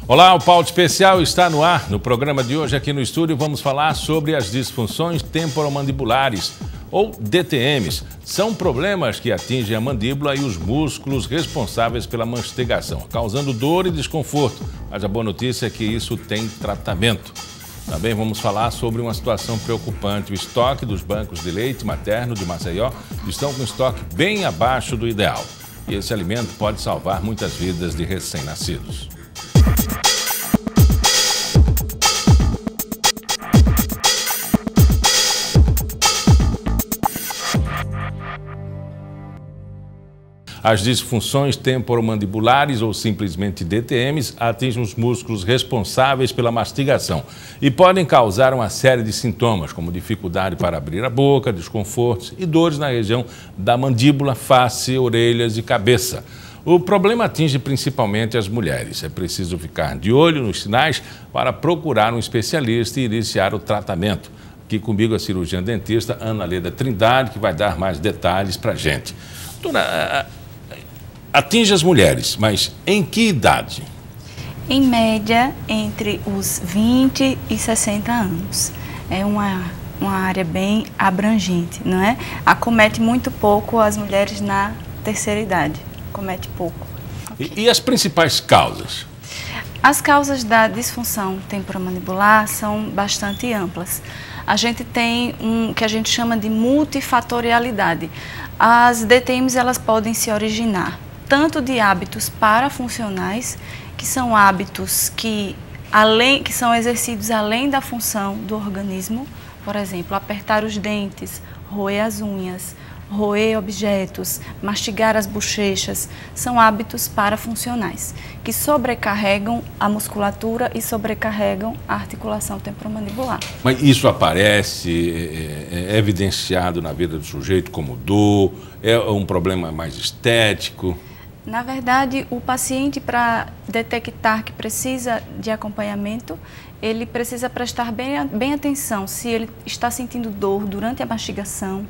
Olá, o Pauta Especial está no ar. No programa de hoje aqui no estúdio vamos falar sobre as disfunções temporomandibulares, ou DTMs. São problemas que atingem a mandíbula e os músculos responsáveis pela mastigação, causando dor e desconforto. Mas a boa notícia é que isso tem tratamento. Também vamos falar sobre uma situação preocupante. O estoque dos bancos de leite materno de Maceió estão com estoque bem abaixo do ideal. E esse alimento pode salvar muitas vidas de recém-nascidos. As disfunções temporomandibulares, ou simplesmente DTMs, atingem os músculos responsáveis pela mastigação e podem causar uma série de sintomas, como dificuldade para abrir a boca, desconfortos e dores na região da mandíbula, face, orelhas e cabeça. O problema atinge principalmente as mulheres. É preciso ficar de olho nos sinais para procurar um especialista e iniciar o tratamento. Aqui comigo a cirurgiã dentista Ana Leda Trindade, que vai dar mais detalhes para a gente. Doutora, atinge as mulheres, mas em que idade? Em média, entre os 20 e 60 anos. É uma área bem abrangente, não é? Acomete muito pouco as mulheres na terceira idade. Acomete pouco. E as principais causas? As causas da disfunção temporomandibular são bastante amplas. A gente tem que a gente chama de multifatorialidade. As DTMs, elas podem se originar tanto de hábitos parafuncionais, que são hábitos que são exercidos além da função do organismo, por exemplo, apertar os dentes, roer as unhas, roer objetos, mastigar as bochechas, são hábitos parafuncionais, que sobrecarregam a musculatura e sobrecarregam a articulação temporomandibular. Mas isso aparece, é evidenciado na vida do sujeito como dor, é um problema mais estético? Na verdade, o paciente, para detectar que precisa de acompanhamento, ele precisa prestar bem atenção se ele está sentindo dor durante a mastigação,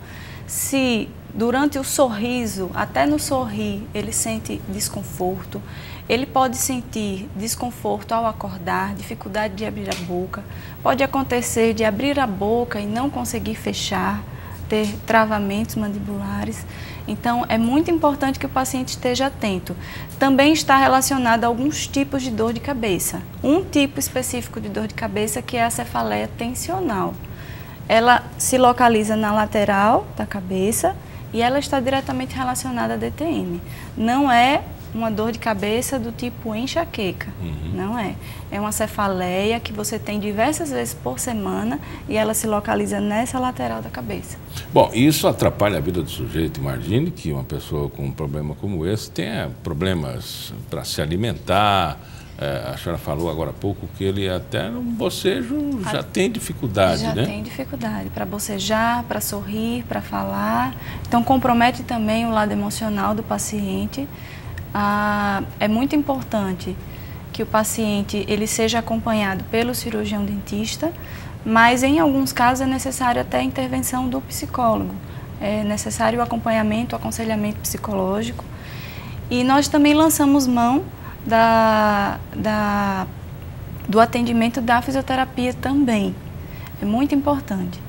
se durante o sorriso, até no sorrir, ele sente desconforto. Ele pode sentir desconforto ao acordar, dificuldade de abrir a boca. Pode acontecer de abrir a boca e não conseguir fechar, ter travamentos mandibulares. Então, é muito importante que o paciente esteja atento. Também está relacionado a alguns tipos de dor de cabeça. Um tipo específico de dor de cabeça que é a cefaleia tensional. Ela se localiza na lateral da cabeça e ela está diretamente relacionada à DTM. Não é uma dor de cabeça do tipo enxaqueca, não é. É uma cefaleia que você tem diversas vezes por semana e ela se localiza nessa lateral da cabeça. Bom, isso atrapalha a vida do sujeito. Imagine que uma pessoa com um problema como esse tenha problemas para se alimentar. A senhora falou agora há pouco que ele até no bocejo já tem dificuldade, né? Já tem dificuldade para bocejar, para sorrir, para falar. Então, compromete também o lado emocional do paciente. É muito importante que o paciente ele seja acompanhado pelo cirurgião dentista, mas em alguns casos é necessário até a intervenção do psicólogo. É necessário o acompanhamento, o aconselhamento psicológico. E nós também lançamos mão do atendimento da fisioterapia também. É muito importante.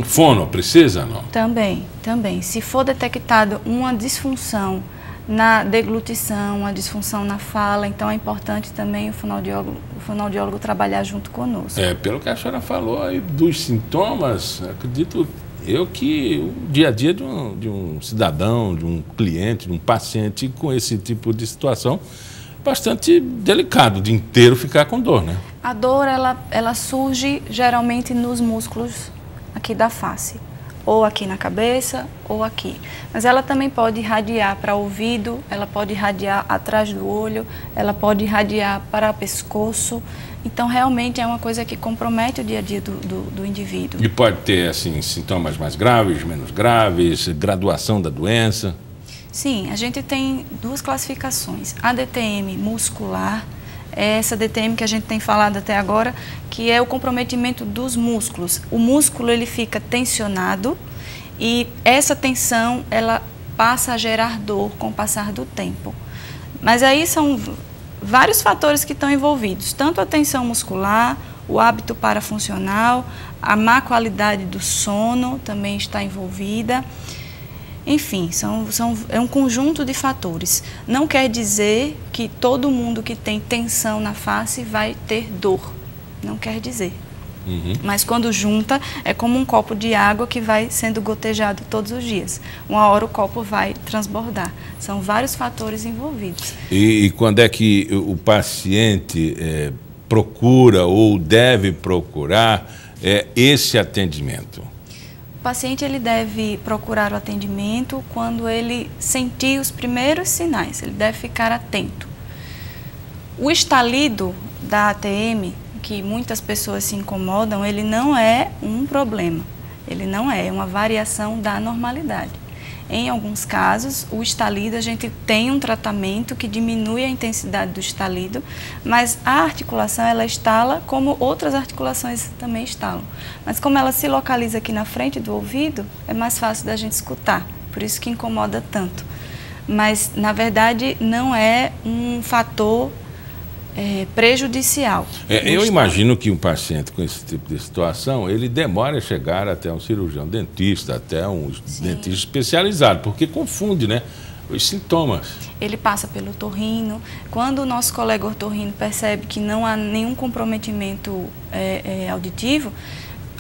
Fono, precisa não? Também. Se for detectado uma disfunção na deglutição, uma disfunção na fala, então é importante também o fonoaudiólogo trabalhar junto conosco. Pelo que a senhora falou aí dos sintomas, acredito eu que o dia a dia de um cidadão, de um cliente, de um paciente com esse tipo de situação, bastante delicado, o dia inteiro ficar com dor, né? A dor, ela surge geralmente nos músculos aqui da face, ou aqui na cabeça, ou aqui. Mas ela também pode irradiar para o ouvido, ela pode irradiar atrás do olho, ela pode irradiar para o pescoço. Então, realmente é uma coisa que compromete o dia a dia do indivíduo. E pode ter, assim, sintomas mais graves, menos graves, graduação da doença? Sim, a gente tem duas classificações. A DTM muscular, essa DTM que a gente tem falado até agora, que é o comprometimento dos músculos. O músculo ele fica tensionado e essa tensão ela passa a gerar dor com o passar do tempo. Mas aí são vários fatores que estão envolvidos, tanto a tensão muscular, o hábito parafuncional, a má qualidade do sono também está envolvida. Enfim, é um conjunto de fatores. Não quer dizer que todo mundo que tem tensão na face vai ter dor. Não quer dizer. Mas quando junta, é como um copo de água que vai sendo gotejado todos os dias. Uma hora o copo vai transbordar. São vários fatores envolvidos. E quando é que o paciente procura ou deve procurar esse atendimento? O paciente ele deve procurar o atendimento quando ele sentir os primeiros sinais. Ele deve ficar atento. O estalido da ATM, que muitas pessoas se incomodam, ele não é um problema, ele não é uma variação da normalidade. Em alguns casos, o estalido, a gente tem um tratamento que diminui a intensidade do estalido, mas a articulação, ela estala como outras articulações também estalam. Mas como ela se localiza aqui na frente do ouvido, é mais fácil da gente escutar, por isso que incomoda tanto. Mas, na verdade, não é um fator prejudicial. Eu imagino que um paciente com esse tipo de situação, ele demora a chegar até um cirurgião dentista, até um dentista especializado, porque confunde, né, os sintomas. Ele passa pelo otorrino. Quando o nosso colega otorrino percebe que não há nenhum comprometimento auditivo,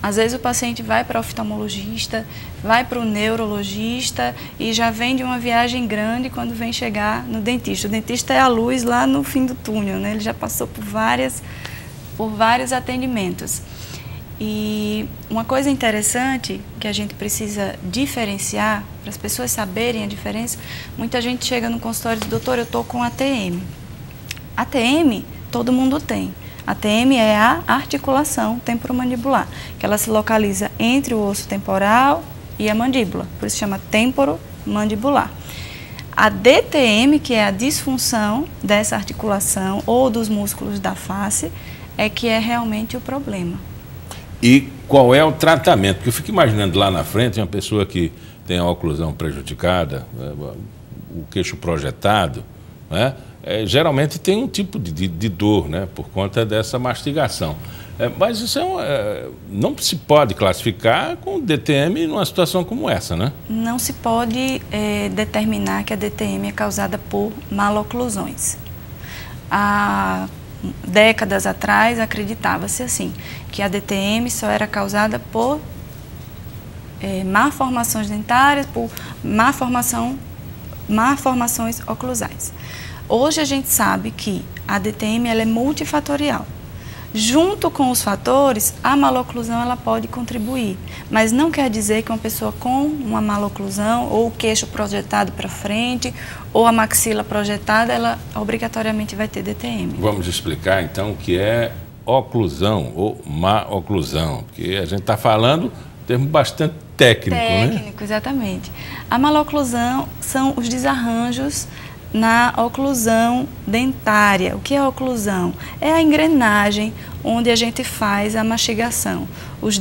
às vezes o paciente vai para o oftalmologista, vai para o neurologista e já vem de uma viagem grande quando vem chegar no dentista. O dentista é a luz lá no fim do túnel, né? Ele já passou por vários atendimentos. E uma coisa interessante que a gente precisa diferenciar, para as pessoas saberem a diferença, muita gente chega no consultório e diz, doutor, eu estou com ATM. ATM, todo mundo tem. A ATM é a articulação temporomandibular, que ela se localiza entre o osso temporal e a mandíbula, por isso chama temporomandibular. A DTM, que é a disfunção dessa articulação ou dos músculos da face, é que é realmente o problema. E qual é o tratamento? Porque eu fico imaginando lá na frente uma pessoa que tem a oclusão prejudicada, o queixo projetado, né? Geralmente tem um tipo de dor, né, por conta dessa mastigação. Mas isso não se pode classificar com DTM numa situação como essa, né? Não se pode determinar que a DTM é causada por maloclusões. Há décadas atrás acreditava-se assim, que a DTM só era causada por malformações dentárias, por malformações oclusais. Hoje a gente sabe que a DTM ela é multifatorial. Junto com os fatores, a maloclusão ela pode contribuir, mas não quer dizer que uma pessoa com uma maloclusão, ou o queixo projetado para frente, ou a maxila projetada, ela obrigatoriamente vai ter DTM. Vamos explicar então o que é oclusão ou má oclusão, porque a gente está falando um termo bastante técnico, né? Técnico, exatamente. A maloclusão são os desarranjos na oclusão dentária. O que é a oclusão? É a engrenagem onde a gente faz a mastigação. Os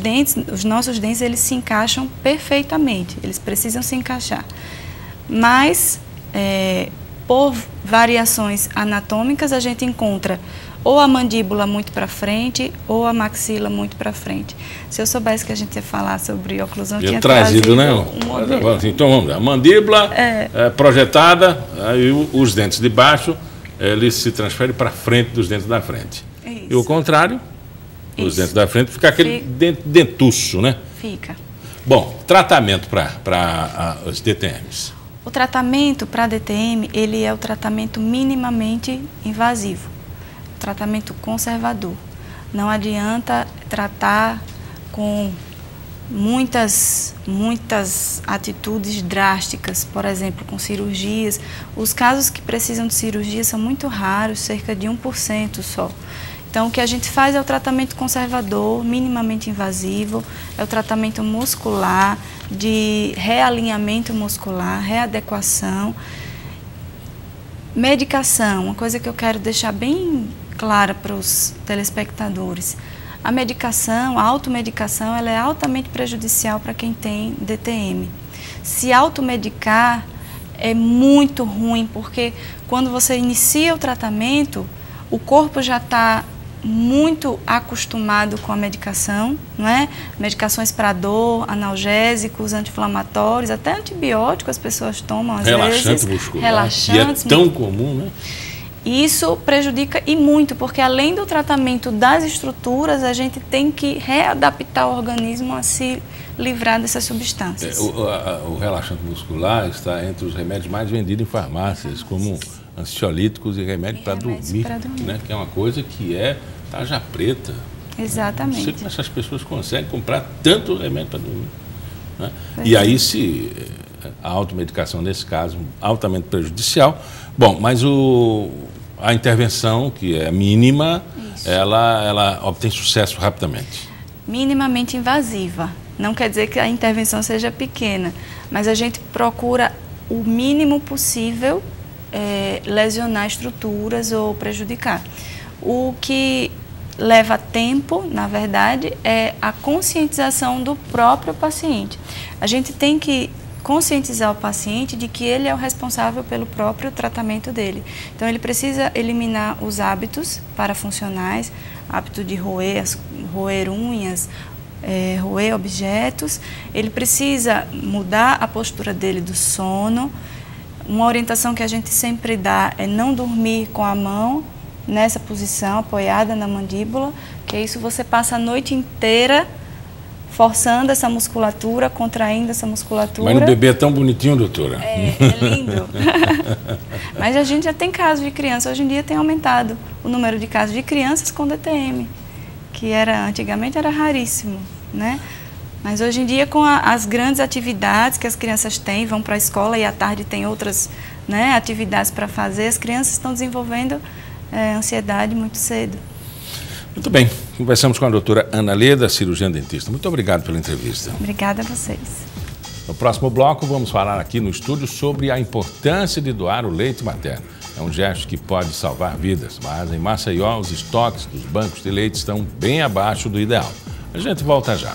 nossos dentes, eles se encaixam perfeitamente, eles precisam se encaixar. Mas, por variações anatômicas, a gente encontra ou a mandíbula muito para frente ou a maxila muito para frente. Se eu soubesse que a gente ia falar sobre oclusão, eu tinha trazido, né? Então vamos lá. A mandíbula projetada, aí os dentes de baixo, eles se transferem para frente dos dentes da frente. Isso. E o contrário, os dentes da frente, fica aquele dentuço, né? Fica. Bom, tratamento para os DTMs. O tratamento para DTM, ele é o tratamento minimamente invasivo. Tratamento conservador. Não adianta tratar com muitas atitudes drásticas, por exemplo, com cirurgias. Os casos que precisam de cirurgia são muito raros, cerca de 1% só. Então, o que a gente faz é o tratamento conservador, minimamente invasivo, é o tratamento muscular, de realinhamento muscular, readequação. Medicação, uma coisa que eu quero deixar bem clara para os telespectadores. A medicação, a automedicação, ela é altamente prejudicial para quem tem DTM. Se automedicar é muito ruim, porque quando você inicia o tratamento, o corpo já está muito acostumado com a medicação, não é? Medicações para dor, analgésicos, anti-inflamatórios, até antibióticos as pessoas tomam às vezes. Muscular, relaxantes. E é tão comum, né? E isso prejudica e muito, porque além do tratamento das estruturas, a gente tem que readaptar o organismo a se livrar dessas substâncias. O relaxante muscular está entre os remédios mais vendidos em farmácias, como ansiolíticos e remédio para dormir, né? Que é uma coisa que é tarja preta. Exatamente. Não sei como essas pessoas conseguem comprar tanto remédio para dormir, né? E aí, se a automedicação, nesse caso, altamente prejudicial. Bom, mas a intervenção, que é mínima, ela obtém sucesso rapidamente. Minimamente invasiva. Não quer dizer que a intervenção seja pequena, mas a gente procura o mínimo possível lesionar estruturas ou prejudicar. O que leva tempo, na verdade, é a conscientização do próprio paciente. A gente tem que conscientizar o paciente de que ele é o responsável pelo próprio tratamento dele. Então, ele precisa eliminar os hábitos parafuncionais, hábito de roer unhas, roer objetos. Ele precisa mudar a postura dele do sono. Uma orientação que a gente sempre dá é não dormir com a mão nessa posição, apoiada na mandíbula, que isso você passa a noite inteira forçando essa musculatura, contraindo essa musculatura. Mas no bebê é tão bonitinho, doutora. É lindo. Mas a gente já tem casos de criança. Hoje em dia tem aumentado o número de casos de crianças com DTM, que antigamente era raríssimo, né? Mas hoje em dia, com as grandes atividades que as crianças têm, vão para a escola e à tarde tem outras, né, atividades para fazer, as crianças estão desenvolvendo ansiedade muito cedo. Muito bem, conversamos com a doutora Ana Leda, cirurgiã dentista. Muito obrigado pela entrevista. Obrigada a vocês. No próximo bloco, vamos falar aqui no estúdio sobre a importância de doar o leite materno. É um gesto que pode salvar vidas, mas em Maceió os estoques dos bancos de leite estão bem abaixo do ideal. A gente volta já.